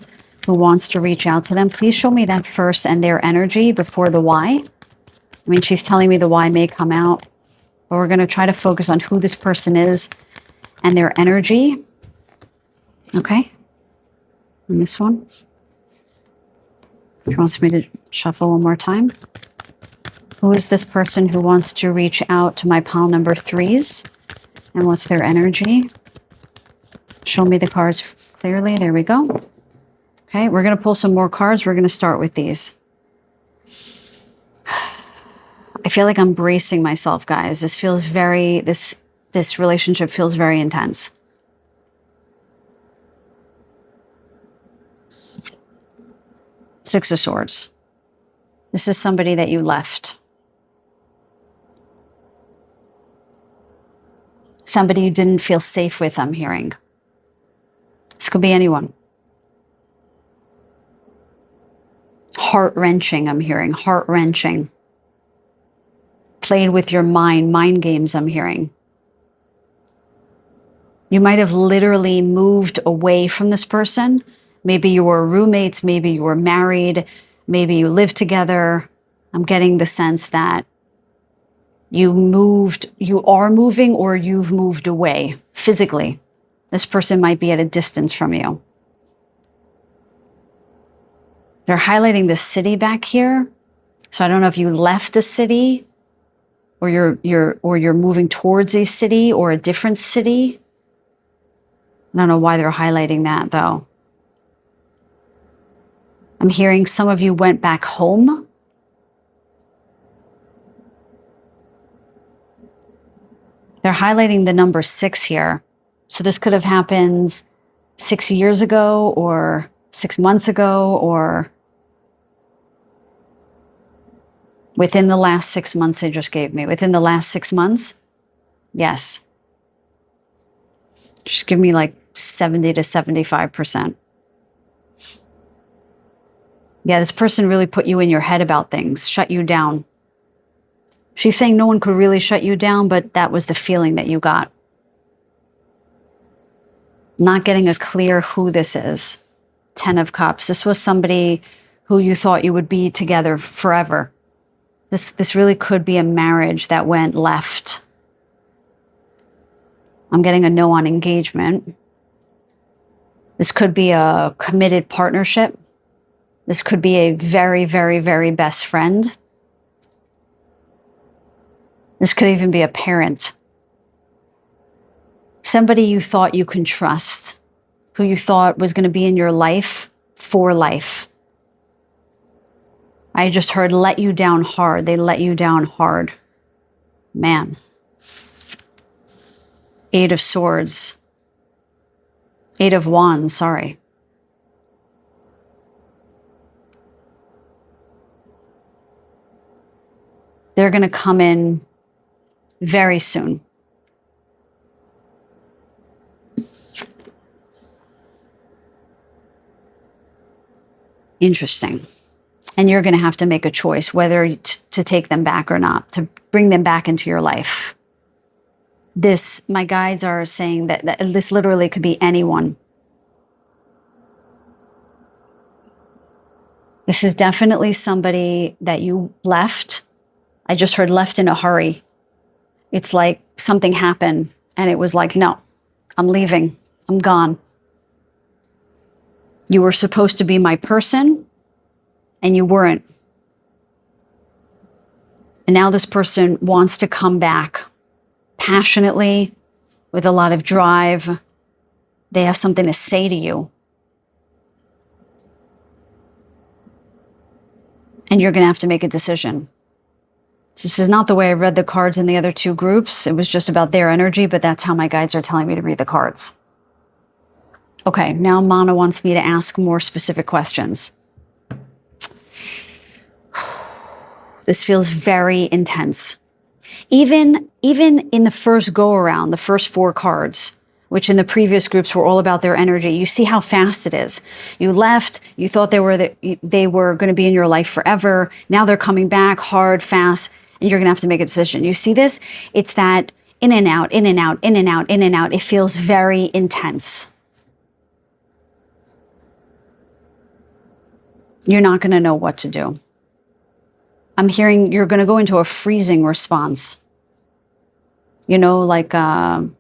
who wants to reach out to them? Please show me that first and their energy before the why. I mean, she's telling me the why may come out, but we're going to try to focus on who this person is and their energy. Okay, and this one. She wants me to shuffle one more time. Who is this person who wants to reach out to my pile number 3s? And what's their energy? Show me the cards clearly. There we go. Okay, we're going to pull some more cards. We're going to start with these. I feel like I'm bracing myself, guys. This feels very, this relationship feels very intense. Six of Swords. This is somebody that you left. Somebody you didn't feel safe with, I'm hearing. This could be anyone. Heart-wrenching, I'm hearing. Heart-wrenching. Played with your mind games, I'm hearing. You might have literally moved away from this person. Maybe you were roommates, maybe you were married, maybe you lived together. I'm getting the sense that you are moving, or you've moved away physically. This person might be at a distance from you. They're highlighting the city back here. So I don't know if you left a city, or you're moving towards a city or a different city. I don't know why they're highlighting that though. I'm hearing some of you went back home. They're highlighting the number 6 here. So this could have happened 6 years ago, or 6 months ago, or within the last 6 months they just gave me. Within the last 6 months? Yes. Just give me like 70 to 75%. Yeah, this person really put you in your head about things, shut you down. She's saying no one could really shut you down, but that was the feeling that you got. Not getting a clear who this is. 10 of Cups. This was somebody who you thought you would be together forever. This really could be a marriage that went left. I'm getting a no on engagement. This could be a committed partnership. This could be a very, very, very best friend. This could even be a parent. Somebody you thought you can trust, who you thought was going to be in your life for life. I just heard let you down hard. They let you down hard. Man. 8 of Swords. 8 of Wands, sorry. They're going to come in very soon. Interesting. And you're going to have to make a choice whether to take them back or not, to bring them back into your life. This, my guides are saying that this literally could be anyone. This is definitely somebody that you left. I just heard left in a hurry. It's like something happened and it was like, no, I'm leaving. I'm gone. You were supposed to be my person and you weren't. And now this person wants to come back passionately, with a lot of drive. They have something to say to you. And you're going to have to make a decision. This is not the way I read the cards in the other 2 groups. It was just about their energy, but that's how my guides are telling me to read the cards. Okay, now Mana wants me to ask more specific questions. This feels very intense. Even in the first go around, the first 4 cards, which in the previous groups were all about their energy, you see how fast it is. You left, you thought they were going to be in your life forever. Now they're coming back hard, fast, and you're going to have to make a decision. You see this? It's that in and out, in and out, in and out, in and out. It feels very intense. You're not going to know what to do. I'm hearing you're going to go into a freezing response. You know, like the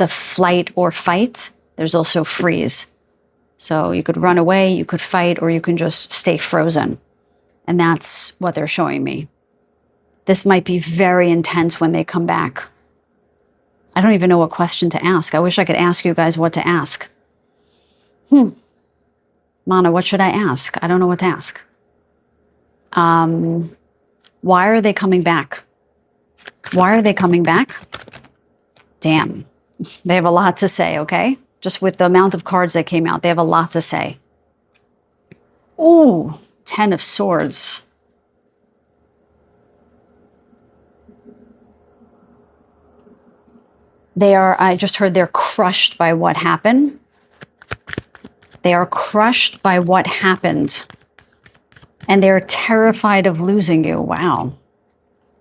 flight or fight. There's also freeze. So you could run away, you could fight, or you can just stay frozen. And that's what they're showing me. This might be very intense when they come back. I don't even know what question to ask. I wish I could ask you guys what to ask. Mana, what should I ask? I don't know what to ask. Why are they coming back? Why are they coming back? Damn. They have a lot to say, okay? Just with the amount of cards that came out, they have a lot to say. Ooh, 10 of Swords. I just heard they're crushed by what happened. They are crushed by what happened. And they're terrified of losing you. Wow.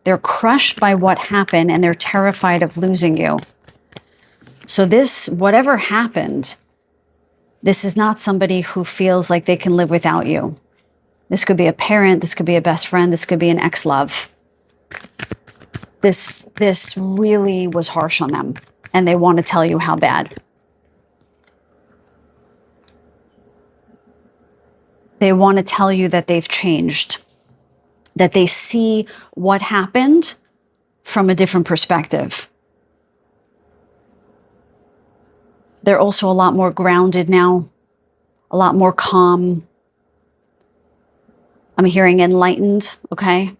They're crushed by what happened and they're terrified of losing you. So this, whatever happened, this is not somebody who feels like they can live without you. This could be a parent, this could be a best friend, this could be an ex-love. This really was harsh on them and they want to tell you how bad. They want to tell you that they've changed, that they see what happened from a different perspective. They're also a lot more grounded now, a lot more calm. I'm hearing enlightened, okay?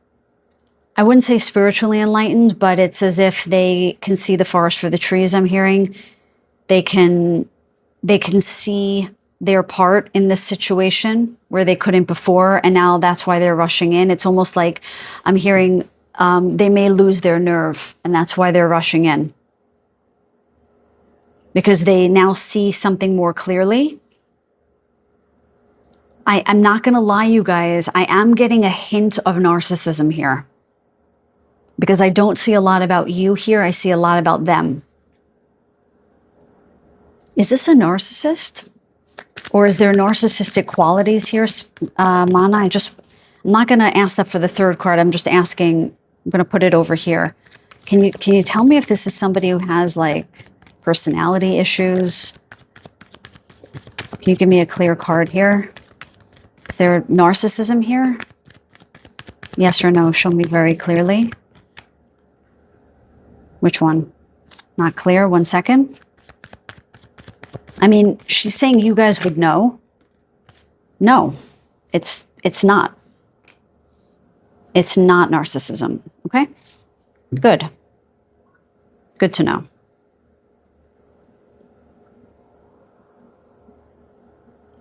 I wouldn't say spiritually enlightened, but it's as if they can see the forest for the trees, I'm hearing. They can see their part in this situation where they couldn't before, and now that's why they're rushing in. It's almost like I'm hearing they may lose their nerve, and that's why they're rushing in. Because they now see something more clearly. I'm not going to lie, you guys. I am getting a hint of narcissism here. Because I don't see a lot about you here. I see a lot about them. Is this a narcissist? Or is there narcissistic qualities here, Mana? I'm not going to ask that for the third card. I'm just asking, I'm going to put it over here. Can you tell me if this is somebody who has like personality issues? Can you give me a clear card here? Is there narcissism here? Yes or no? Show me very clearly. Which one? Not clear. 1 second. I mean, she's saying you guys would know. No, it's not. It's not narcissism. Okay? Good. Good to know.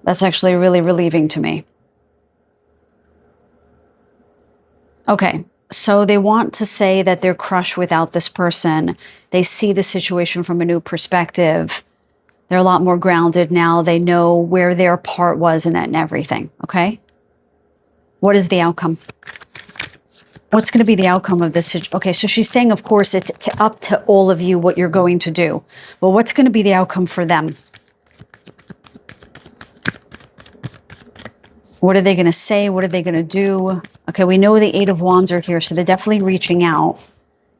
That's actually really relieving to me. Okay, so they want to say that they're crushed without this person. They see the situation from a new perspective. They're a lot more grounded now. They know where their part was in it and everything, okay? What is the outcome? What's going to be the outcome of this? Okay, so she's saying, of course, it's up to all of you what you're going to do. But what's going to be the outcome for them? What are they going to say? What are they going to do? Okay, we know the Eight of Wands are here, so they're definitely reaching out.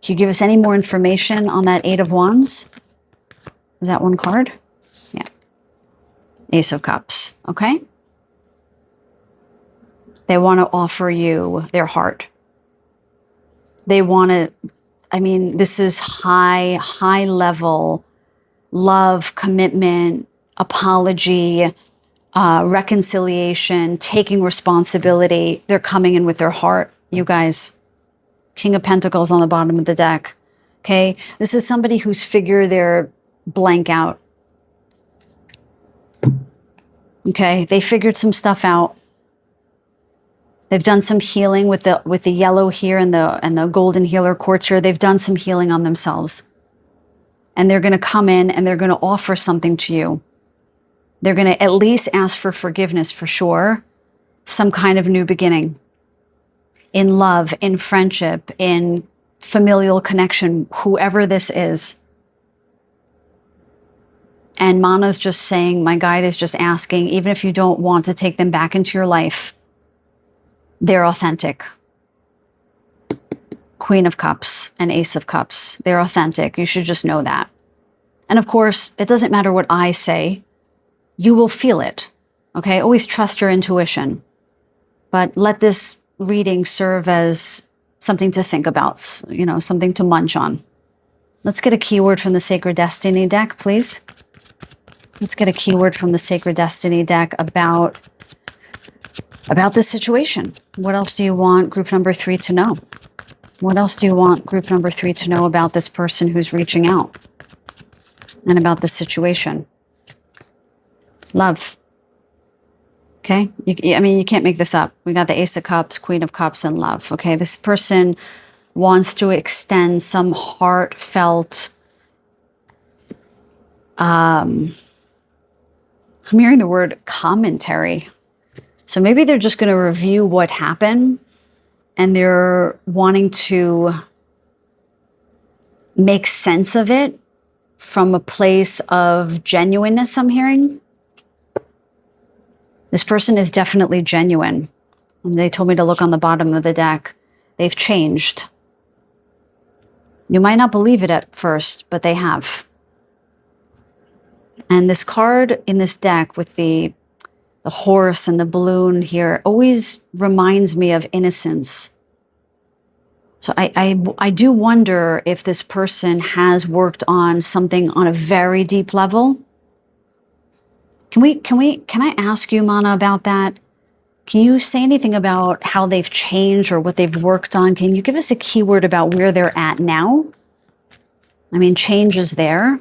Can you give us any more information on that Eight of Wands? Is that one card? Yeah. Ace of Cups, okay? They want to offer you their heart. They want to, I mean, this is high level love, commitment, apology, reconciliation, taking responsibility. They're coming in with their heart, you guys. King of Pentacles on the bottom of the deck. Okay, this is somebody who's figured their blank out. Okay, they figured some stuff out. They've done some healing with the yellow here and the golden healer quartz here. They've done some healing on themselves. And they're going to come in and they're going to offer something to you. They're going to at least ask for forgiveness for sure. Some kind of new beginning. In love, in friendship, in familial connection, whoever this is. And Mana's just saying, my guide is just asking, even if you don't want to take them back into your life, they're authentic. Queen of Cups and Ace of Cups. They're authentic. You should just know that. And of course, it doesn't matter what I say. You will feel it. Okay? Always trust your intuition. But let this reading serve as something to think about, you know, something to munch on. Let's get a keyword from the Sacred Destiny deck, please. Let's get a keyword from the Sacred Destiny deck about this situation. What else do you want group number 3 to know? What else do you want group number 3 to know about this person who's reaching out and about this situation? Love. Okay? I mean, you can't make this up. We got the Ace of Cups, Queen of Cups, and love. Okay? This person wants to extend some heartfelt, I'm hearing the word commentary. So maybe they're just going to review what happened and they're wanting to make sense of it from a place of genuineness, I'm hearing. This person is definitely genuine. And they told me to look on the bottom of the deck. They've changed. You might not believe it at first, but they have. And this card in this deck with the horse and the balloon here always reminds me of innocence. So I do wonder if this person has worked on something on a very deep level. Can I ask you, Mana, about that? Can you say anything about how they've changed or what they've worked on? Can you give us a keyword about where they're at now? I mean, change is there.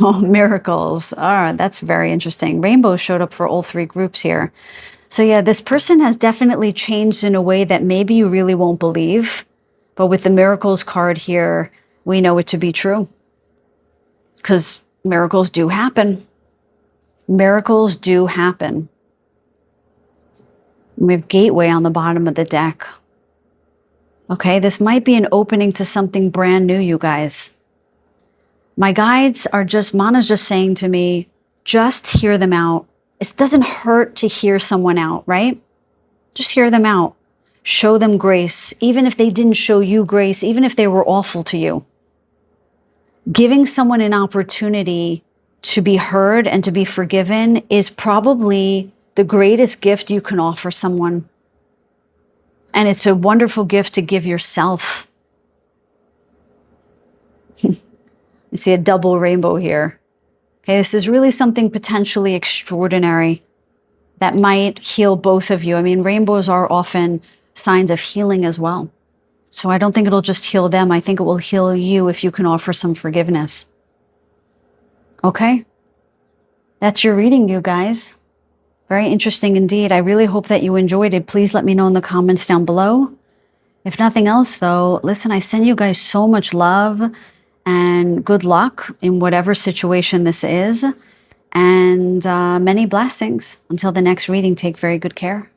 Oh, miracles. Oh, that's very interesting. Rainbow showed up for all 3 groups here. So yeah, this person has definitely changed in a way that maybe you really won't believe. But with the miracles card here, we know it to be true. Because miracles do happen. Miracles do happen. We have Gateway on the bottom of the deck. Okay, this might be an opening to something brand new, you guys. My guides are Mana's just saying to me, just hear them out. It doesn't hurt to hear someone out, right? Just hear them out. Show them grace, even if they didn't show you grace, even if they were awful to you. Giving someone an opportunity to be heard and to be forgiven is probably the greatest gift you can offer someone. And it's a wonderful gift to give yourself. You see a double rainbow here. Okay, this is really something potentially extraordinary that might heal both of you. I mean, rainbows are often signs of healing as well. So I don't think it'll just heal them. I think it will heal you if you can offer some forgiveness. Okay? That's your reading, you guys. Very interesting indeed. I really hope that you enjoyed it. Please let me know in the comments down below. If nothing else, though, listen, I send you guys so much love and good luck in whatever situation this is. And many blessings. Until the next reading, take very good care.